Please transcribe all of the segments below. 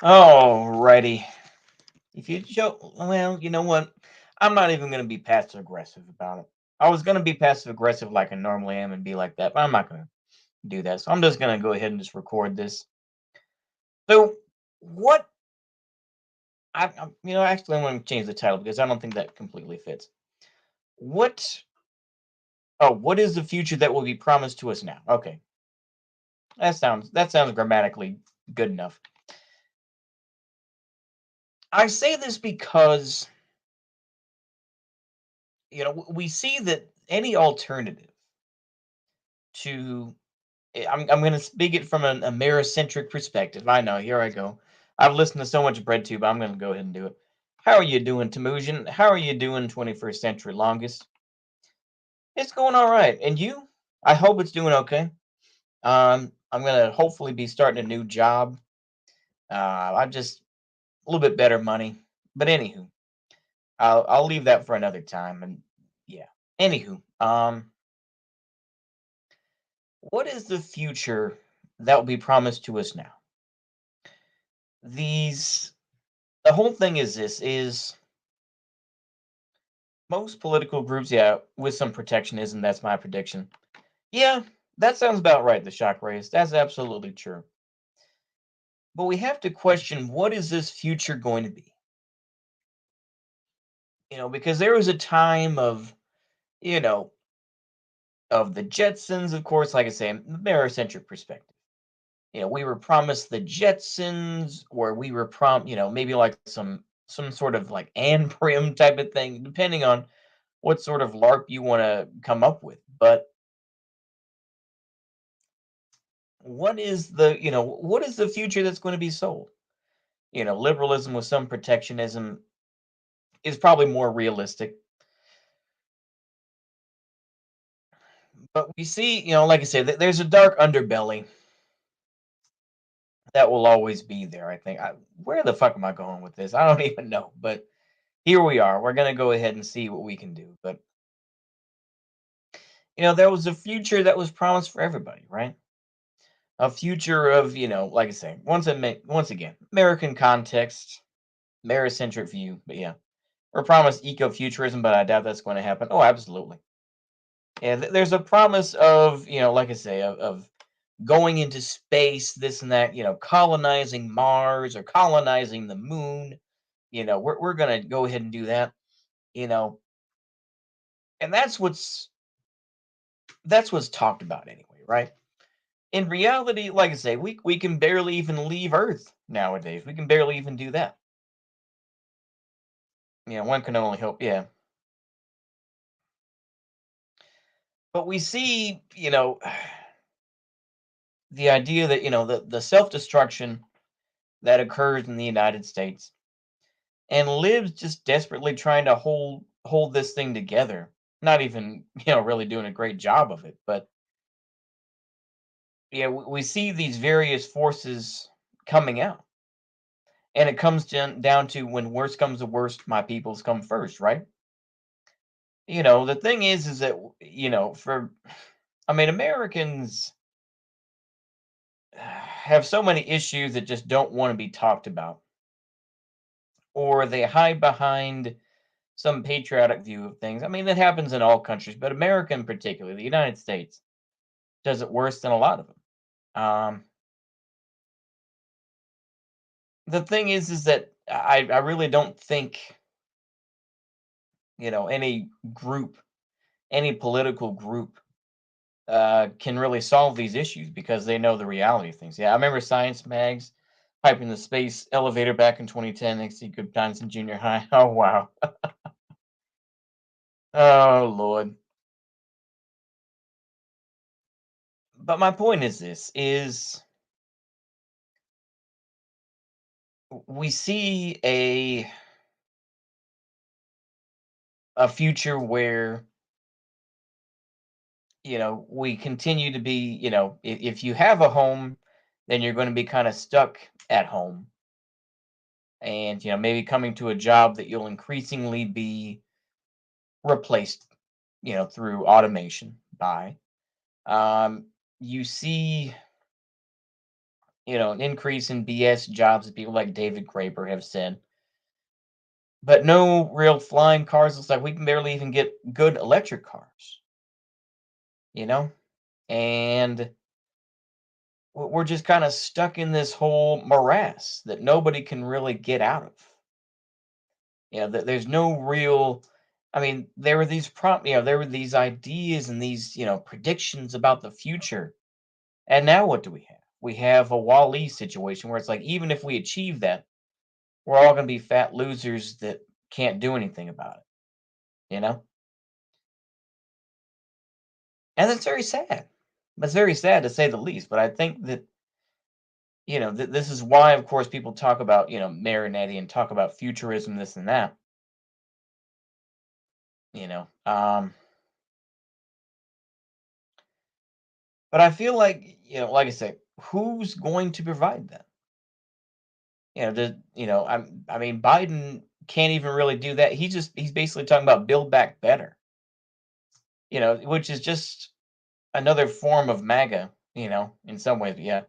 Alrighty. If you show, well, you know what? I'm not even going to be passive aggressive about it. I was going to be passive aggressive like I normally am and be like that, but I'm not going to do that. So I'm just going to go ahead and just record this. So, what actually, I'm going to change the title because I don't think that completely fits. What, what is the future that will be promised to us now? Okay, that sounds grammatically good enough. I say this because we see that any alternative to I'm going to speak it from an Americentric perspective. I know. Here I go. I've listened to so much bread tube. I'm going to go ahead and do it. How are you doing, Temujin? How are you doing, 21st Century Longest? It's going all right. And you? I hope it's doing okay. I'm going to hopefully be starting a new job. I'm just a little bit better money. But anywho, I'll leave that for another time. And yeah. Anywho, what is the future that will be promised to us now? These The whole thing is this is most political groups, yeah, with some protectionism, that's my prediction. Yeah, that sounds about right, the shock rays. That's absolutely true. But we have to question, what is this future going to be? Because there was a time you know, of the Jetsons, of course, like I say, Americentric perspective. We were promised the Jetsons, or we were maybe like some sort of like Anne Prim type of thing, depending on what sort of LARP you want to come up with. But what is the future that's going to be sold? Liberalism with some protectionism is probably more realistic. But we see, like I said, there's a dark underbelly that will always be there. I think. Where the fuck am I going with this? I don't even know. But here we are. We're gonna go ahead and see what we can do. But there was a future that was promised for everybody, right? A future of, like I say, once again, American context, Americentric view. But yeah, we're promised ecofuturism, but I doubt that's going to happen. Oh, absolutely. Yeah, there's a promise of, like I say, of going into space, this and that, colonizing Mars or colonizing the moon. We're going to go ahead and do that, you know, and that's what's talked about anyway, right? In reality, like I say, we can barely even leave Earth nowadays. We can barely even do that. One can only hope, yeah. But we see, the idea that, the self-destruction that occurs in the United States, and Liv's just desperately trying to hold this thing together. Not even, really doing a great job of it, but yeah, we see these various forces coming out. And it comes down to, when worst comes to worst, my peoples come first, right? The thing is that, for I mean, Americans have so many issues that just don't want to be talked about, or they hide behind some patriotic view of things. I mean, that happens in all countries, but America in particular, the United States, does it worse than a lot of them. The thing is that I really don't think, any group, any political group, can really solve these issues because they know the reality of things. Yeah, I remember Science Mags hyping the space elevator back in 2010. Next to good times in junior high. Oh wow. Oh Lord. But my point is this: is we see a future where, we continue to be, if you have a home, then you're going to be kind of stuck at home, and maybe coming to a job that you'll increasingly be replaced, through automation by. You see, an increase in BS jobs that people like David Graeber have said, but no real flying cars. It's like we can barely even get good electric cars, you know? And we're just kind of stuck in this whole morass that nobody can really get out of. There's no real. I mean, there were these there were these ideas and these, predictions about the future. And now what do we have? We have a Wall-E situation where it's like even if we achieve that, we're all going to be fat losers that can't do anything about it, you know? And that's very sad. That's very sad to say the least, but I think that, this is why of course people talk about, Marinetti and talk about futurism, this and that, you know. But I feel like, like I say, who's going to provide that? I mean, Biden can't even really do that. He's basically talking about build back better, which is just another form of MAGA, in some ways. But yeah,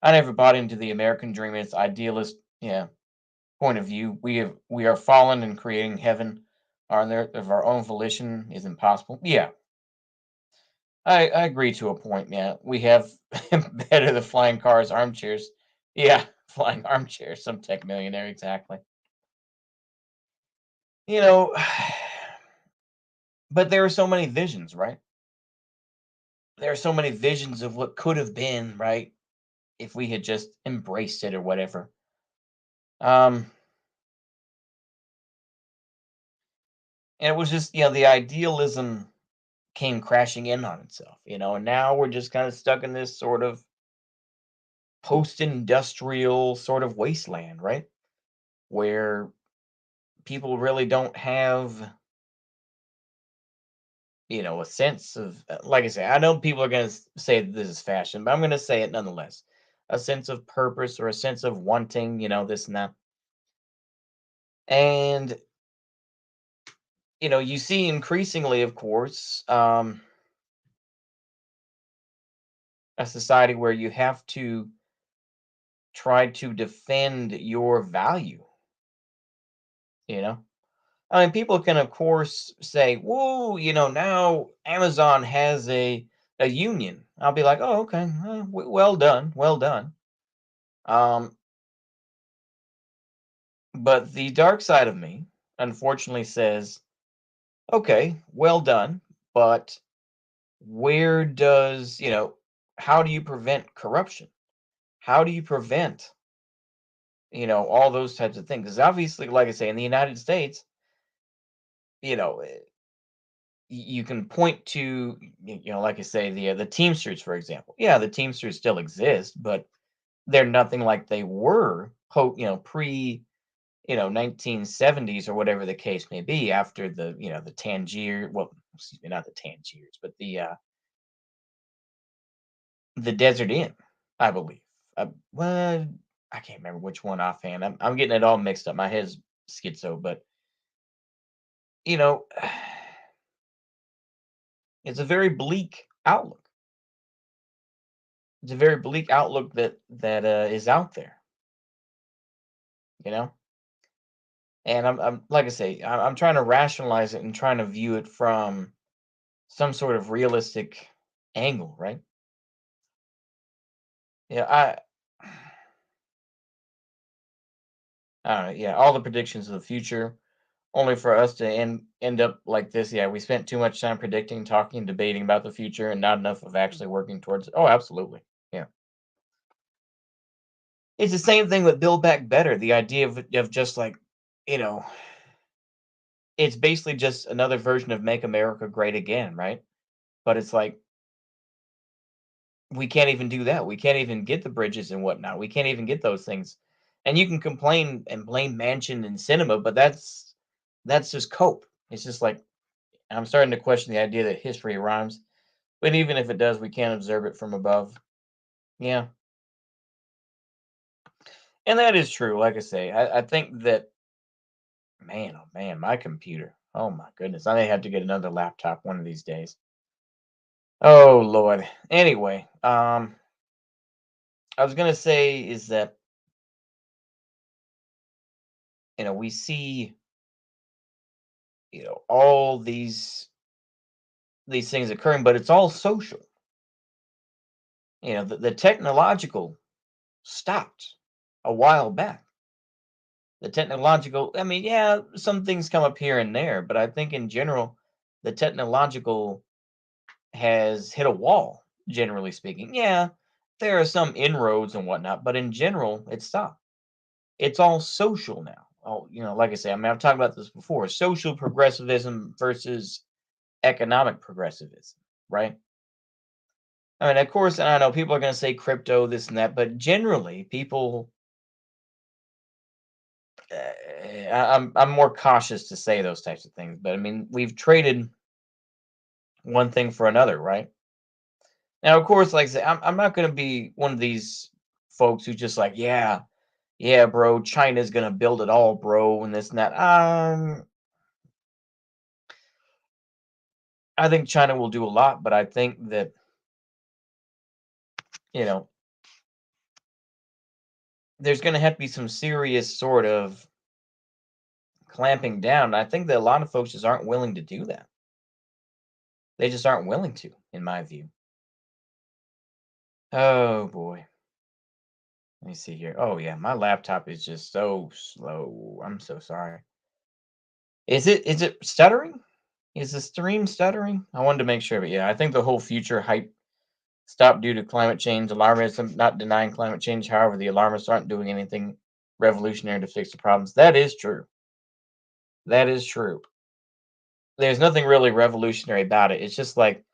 I never bought into the American dream and its idealist, point of view. We are fallen and creating heaven on there of our own volition is impossible. Yeah, I agree to a point. Yeah, we have better than flying cars, armchairs. Yeah, flying armchairs. Some tech millionaire, exactly. You know, but there are so many visions, right? There are so many visions of what could have been, right? If we had just embraced it or whatever. Um, and it was just, the idealism came crashing in on itself, and now we're just kind of stuck in this sort of post-industrial sort of wasteland, right? Where people really don't have, a sense of, like I say, I know people are going to say that this is fashion, but I'm going to say it nonetheless. A sense of purpose or a sense of wanting, this and that. And, you see increasingly, of course, a society where you have to try to defend your value, you know? I mean, people can, of course, say, "Whoa, now Amazon has a union." I'll be like, "Oh, okay, well done, well done." Um, but the dark side of me, unfortunately, says, "Okay, well done, but where does how do you prevent corruption? How do you prevent all those types of things? Because obviously, like I say, in the United States, you know, eh, you can point to like I say, the Teamsters, for example. Yeah, the Teamsters still exist, but they're nothing like they were pre 1970s or whatever the case may be after the Tangier, well, excuse me, not the Tangiers, but the Desert Inn, I believe. Well, I can't remember which one offhand. I'm getting it all mixed up. My head's schizo, but you know, it's a very bleak outlook. It's a very bleak outlook that is out there, you know. And I'm like I say, I'm trying to rationalize it and trying to view it from some sort of realistic angle, right? Yeah, I don't know. Yeah, all the predictions of the future, only for us to end up like this. Yeah, we spent too much time predicting, talking, debating about the future, and not enough of actually working towards it. Oh, absolutely. Yeah. It's the same thing with Build Back Better. The idea of just like, you know, it's basically just another version of Make America Great Again, right? But it's like we can't even do that. We can't even get the bridges and whatnot. We can't even get those things. And you can complain and blame Mansion and cinema, but that's just cope. It's just like I'm starting to question the idea that history rhymes. But even if it does, we can't observe it from above. Yeah. And that is true. Like I say, I think that, man, oh man, my computer. Oh my goodness. I may have to get another laptop one of these days. Oh Lord. Anyway, I was gonna say is that we see all these things occurring, but it's all social. The technological stopped a while back. The technological, I mean, yeah, some things come up here and there, but I think in general, the technological has hit a wall, generally speaking. Yeah, there are some inroads and whatnot, but in general, it's stopped. It's all social now. Oh, like I say, I mean, I've talked about this before. Social progressivism versus economic progressivism, right? I mean, of course, and I know people are going to say crypto, this and that, but generally, people, I'm more cautious to say those types of things. But I mean, we've traded one thing for another, right? Now, of course, like I say, I'm not going to be one of these folks who just like, yeah, yeah, bro, China's going to build it all, bro, and this and that. I think China will do a lot, but I think that you know there's going to have to be some serious sort of clamping down. I think that a lot of folks just aren't willing to do that. They just aren't willing to, in my view. Oh boy. Let me see here. Oh yeah, my laptop is just so slow. I'm so sorry. Is it stuttering? Is the stream stuttering? I wanted to make sure, but yeah, I think the whole future hype stopped due to climate change. Alarmism, not denying climate change. However, the alarmists aren't doing anything revolutionary to fix the problems. That is true. That is true. There's nothing really revolutionary about it. It's like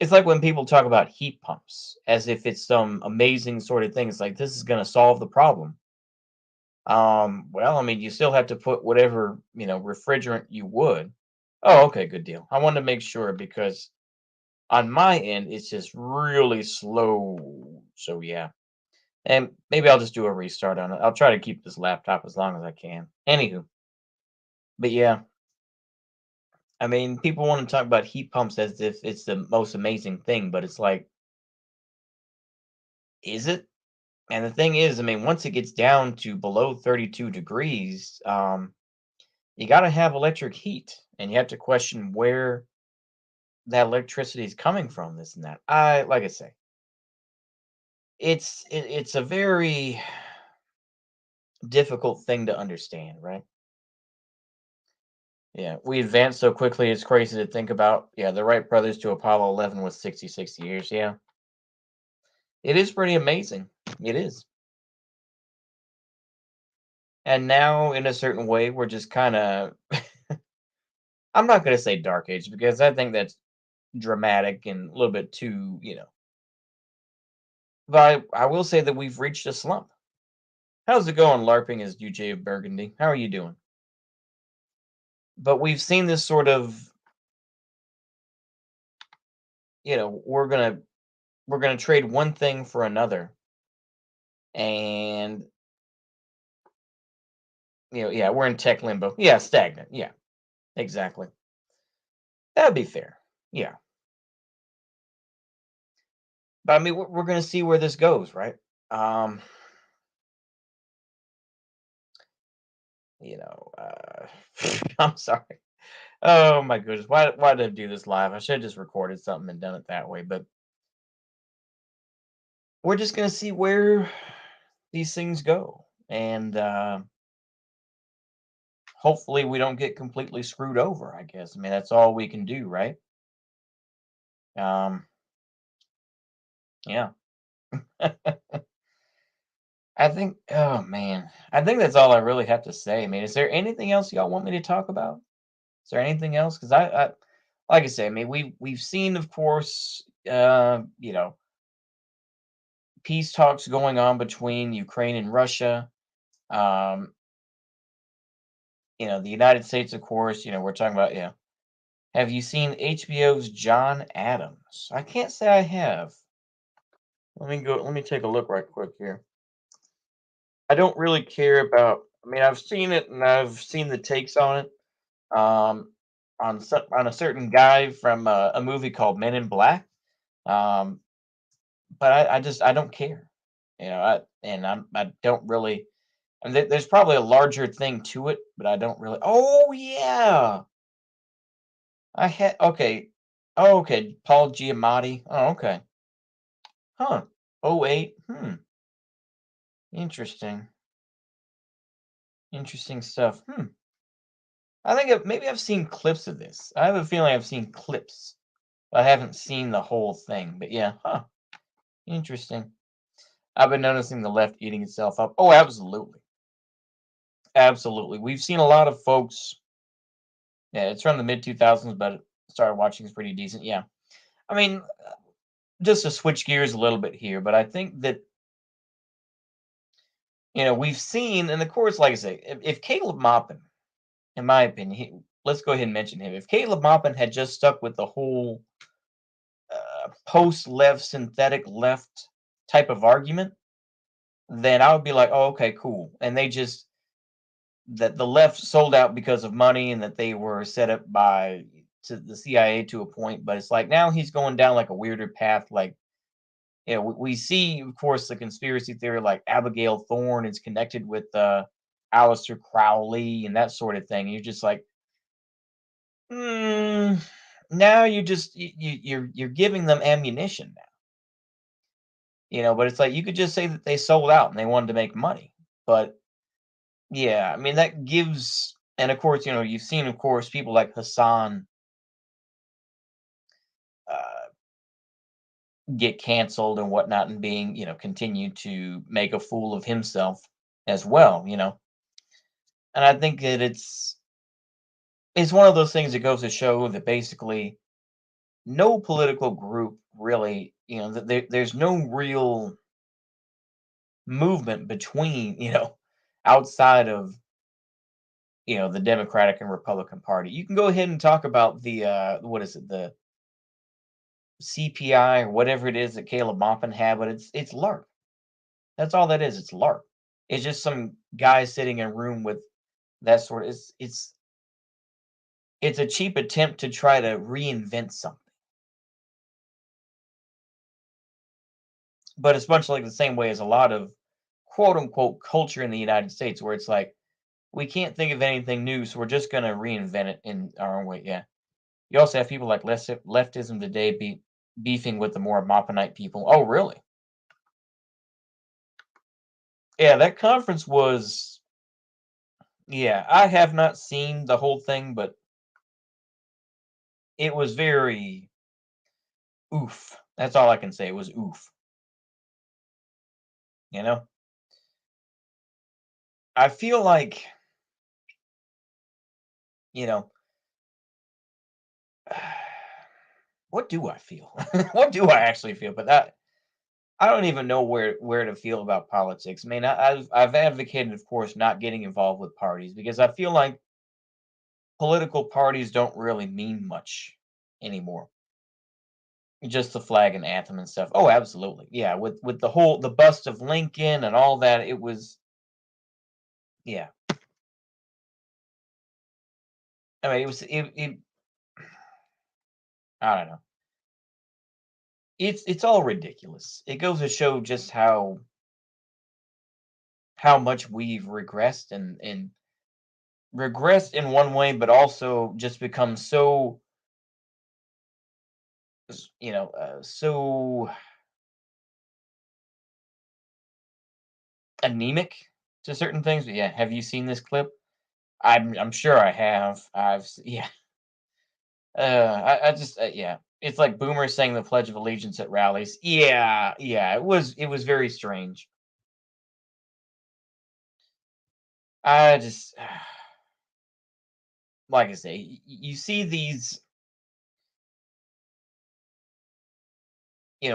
when people talk about heat pumps as if it's some amazing sort of thing. It's like this is going to solve the problem. Well, I mean, you still have to put whatever, refrigerant you would. Oh, okay, good deal. I wanted to make sure because on my end it's just really slow. So yeah. And maybe I'll just do a restart on it. I'll try to keep this laptop as long as I can. Anywho, but yeah, I mean, people want to talk about heat pumps as if it's the most amazing thing, but it's like, is it? And the thing is, I mean, once it gets down to below 32 degrees, you got to have electric heat, and you have to question where that electricity is coming from. This and that. Like I say, it's a very difficult thing to understand, right? Yeah, we advanced so quickly. It's crazy to think about. Yeah, the Wright brothers to Apollo 11 was 66 years. Yeah, it is pretty amazing. It is. And now, in a certain way, we're just kind of. I'm not going to say dark age because I think that's dramatic and a little bit too. But I will say that we've reached a slump. How's it going, LARPing as UJ of Burgundy? How are you doing? But we've seen this sort of, we're gonna trade one thing for another, and yeah, we're in tech limbo. Yeah, stagnant. Yeah, exactly. That'd be fair. Yeah, but I mean, we're gonna see where this goes, right? Um, I'm sorry. Oh my goodness, why did I do this live? I should have just recorded something and done it that way. But we're just gonna see where these things go, and hopefully we don't get completely screwed over. I guess. I mean, that's all we can do, right? Um, yeah. I think. Oh man, I think that's all I really have to say. I mean, is there anything else y'all want me to talk about? Is there anything else? Because like I say, I mean, we've seen, of course, peace talks going on between Ukraine and Russia. Um, the United States, of course. We're talking about. Have you seen HBO's John Adams? I can't say I have. Let me go. Let me take a look right quick here. I don't really care about. I mean, I've seen it and I've seen the takes on it. On a certain guy from a movie called Men in Black. Um, but I don't care. I don't really. And there's probably a larger thing to it, but I don't really. Oh yeah, I had okay. Oh, okay, Paul Giamatti. Oh, okay. Huh. Oh 08. Interesting. Interesting stuff. I think maybe I've seen clips of this. I have a feeling I've seen clips. I haven't seen the whole thing, but yeah, huh. Interesting. I've been noticing the left eating itself up. Oh, absolutely. Absolutely. We've seen a lot of folks. Yeah, it's from the mid 2000s, but started watching is pretty decent. Yeah. I mean, just to switch gears a little bit here, but I think that, we've seen, and of course, like I say, if Caleb Maupin, in my opinion, let's go ahead and mention him. If Caleb Maupin had just stuck with the whole post left, synthetic left type of argument, then I would be like, oh, okay, cool. And they just, that the left sold out because of money and that they were set up by to the CIA to a point. But it's like now he's going down like a weirder path. Like, we see, of course, the conspiracy theory like Abigail Thorne is connected with Aleister Crowley and that sort of thing. You're just like, hmm, now you just you're giving them ammunition now. But it's like you could just say that they sold out and they wanted to make money. But yeah, I mean that gives, and of course, you've seen, of course, people like Hassan uh, get canceled and whatnot, and being, continue to make a fool of himself as well. And I think that it's one of those things that goes to show that basically no political group really, that there's no real movement between, outside of, the Democratic and Republican Party. You can go ahead and talk about the what is it, the CPI or whatever it is that Caleb Maupin had, but it's LARP. That's all that is. It's LARP. It's just some guy sitting in a room with that sort of. It's a cheap attempt to try to reinvent something, but it's much like the same way as a lot of quote unquote culture in the United States, where it's like we can't think of anything new, so we're just gonna reinvent it in our own way. Yeah. You also have people like leftism today beefing with the more Maupinite people. Oh, really? Yeah, that conference was. Yeah, I have not seen the whole thing, but it was very oof. That's all I can say. It was oof. You know, I feel like, you know, what do I feel? What do I actually feel? But I don't even know where to feel about politics. I mean, I've advocated, of course, not getting involved with parties because I feel like political parties don't really mean much anymore. Just the flag and anthem and stuff. Oh, absolutely. Yeah, with the bust of Lincoln and all that, it was, yeah. I mean, it I don't know. It's all ridiculous. It goes to show just how much we've regressed in one way, but also just become so so anemic to certain things. But yeah, have you seen this clip? I'm sure I have. Yeah. I just yeah. It's like boomers saying the Pledge of Allegiance at rallies. Yeah, yeah. It was very strange. I just like I say, you see these,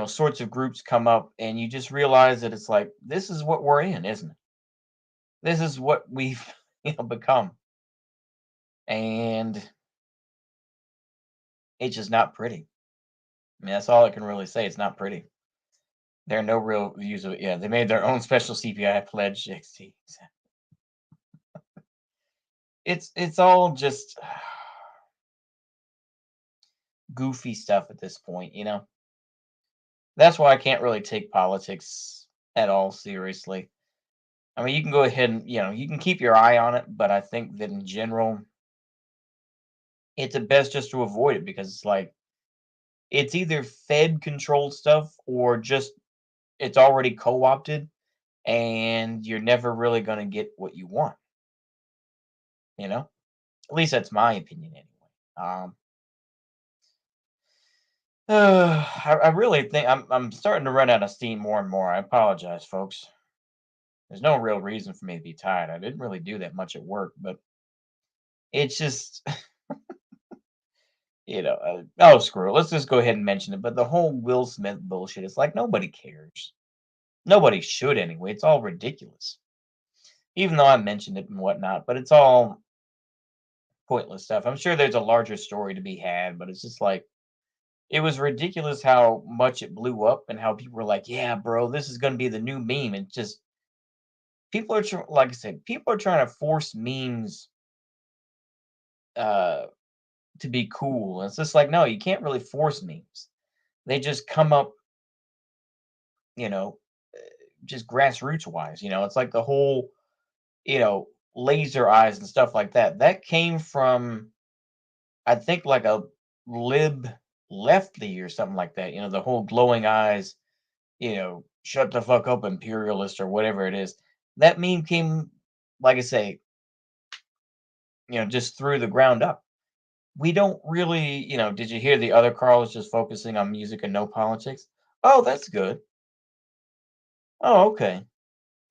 sorts of groups come up, and you just realize that it's like this is what we're in, isn't it? This is what we've become, and it's just not pretty. I mean, that's all I can really say. It's not pretty. There are no real views of it. Yeah, they made their own special CPI pledge. XT. It's all just goofy stuff at this point. That's why I can't really take politics. at all seriously. I mean, you can go ahead and, you can keep your eye on it, but I think that in general, it's best just to avoid it because it's like it's either Fed controlled stuff or just it's already co-opted and you're never really going to get what you want, you know? At least that's my opinion anyway. Um I really think I'm starting to run out of steam more and more. I apologize, folks. There's no real reason for me to be tired. I didn't really do that much at work, but it's just oh, screw it. Let's just go ahead and mention it. But the whole Will Smith bullshit, it's like nobody cares. Nobody should anyway. It's all ridiculous. Even though I mentioned it and whatnot, but it's all pointless stuff. I'm sure there's a larger story to be had, but it's just like it was ridiculous how much it blew up and how people were like, "Yeah, bro, this is going to be the new meme." And just people are like I said, people are trying to force memes uh to be cool. And it's just like, no, you can't really force memes. They just come up, you know, just grassroots wise. It's like the whole, laser eyes and stuff like that. That came from, I think, like a lib lefty or something like that. The whole glowing eyes, shut the fuck up, imperialist, or whatever it is. That meme came, like I say, just through the ground up. We don't really, did you hear the other Carl is just focusing on music and no politics? Oh, that's good. Oh, okay.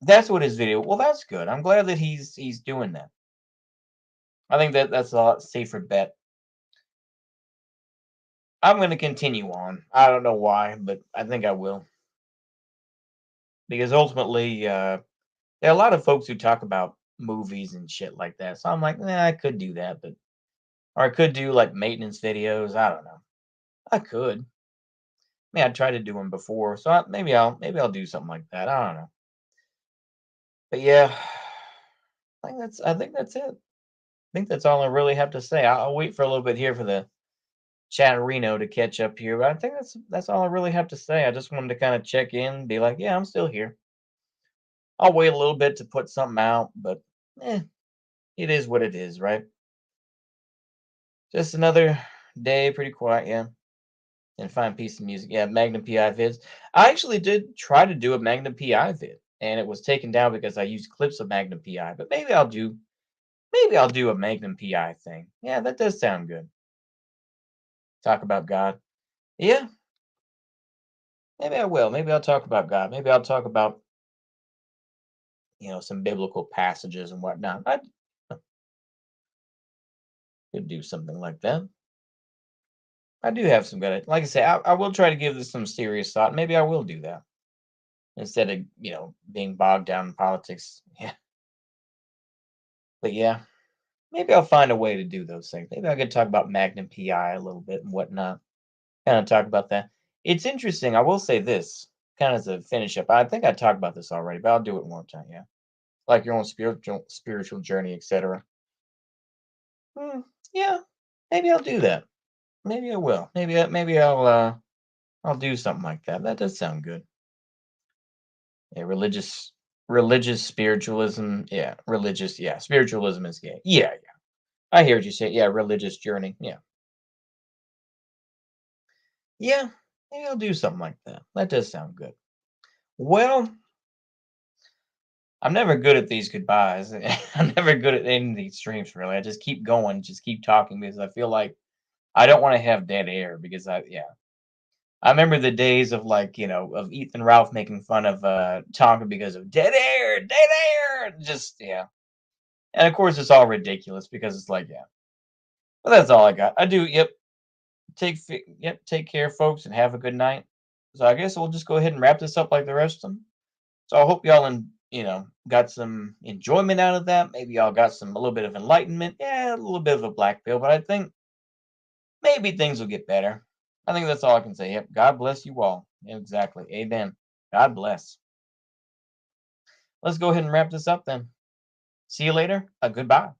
That's what his video. Well, that's good. I'm glad that he's doing that. I think that's a lot safer bet. I'm going to continue on. I don't know why, but I think I will because ultimately, there are a lot of folks who talk about movies and shit like that. So I'm like, I could do that, but or I could do like maintenance videos. I don't know. I could. I tried to do them before, so maybe I'll do something like that. I don't know. But yeah, I think that's it. I think that's all I really have to say. I'll wait for a little bit here for the chat Reno to catch up here, but I think that's all I really have to say. I just wanted to kind of check in, be like, yeah, I'm still here. I'll wait a little bit to put something out, but it is what it is, right? Just another day, pretty quiet, yeah. And fine piece of music. Yeah, Magnum PI vids. I actually did try to do a Magnum PI vid, and it was taken down because I used clips of Magnum PI. But maybe I'll do a Magnum PI thing. Yeah, that does sound good. Talk about God. Yeah, maybe I will. Maybe I'll talk about God. Maybe I'll talk about some biblical passages and whatnot. I could do something like that. I do have some good. Like I say, I will try to give this some serious thought. Maybe I will do that instead of being bogged down in politics. Yeah, but yeah, maybe I'll find a way to do those things. Maybe I could talk about Magnum PI a little bit and whatnot. Kind of talk about that. It's interesting. I will say this, kind of as a finish up. I think I talked about this already, but I'll do it one more time. Yeah, like your own spiritual journey, etc. Hmm, yeah, maybe I'll do that. Maybe I will. Maybe I'll do something like that. That does sound good. Yeah, religious spiritualism. Yeah, religious. Yeah, spiritualism is gay. Yeah, yeah. I hear what you say. Yeah, religious journey. Yeah, yeah. Maybe I'll do something like that. That does sound good. Well, I'm never good at these goodbyes. I'm never good at ending these streams. Really, I just keep going, just keep talking because I feel like I don't want to have dead air because I remember the days of like, of Ethan Ralph making fun of Tonka because of dead air. Just yeah. And of course it's all ridiculous because it's like, yeah. But that's all I got. I do, yep. Take care, folks, and have a good night. So I guess we'll just go ahead and wrap this up like the rest of them. So I hope y'all got some enjoyment out of that. Maybe y'all got a little bit of enlightenment. Yeah, a little bit of a black pill, but I think maybe things will get better. I think that's all I can say. Yep. God bless you all. Yeah, exactly. Amen. God bless. Let's go ahead and wrap this up then. See you later. Goodbye.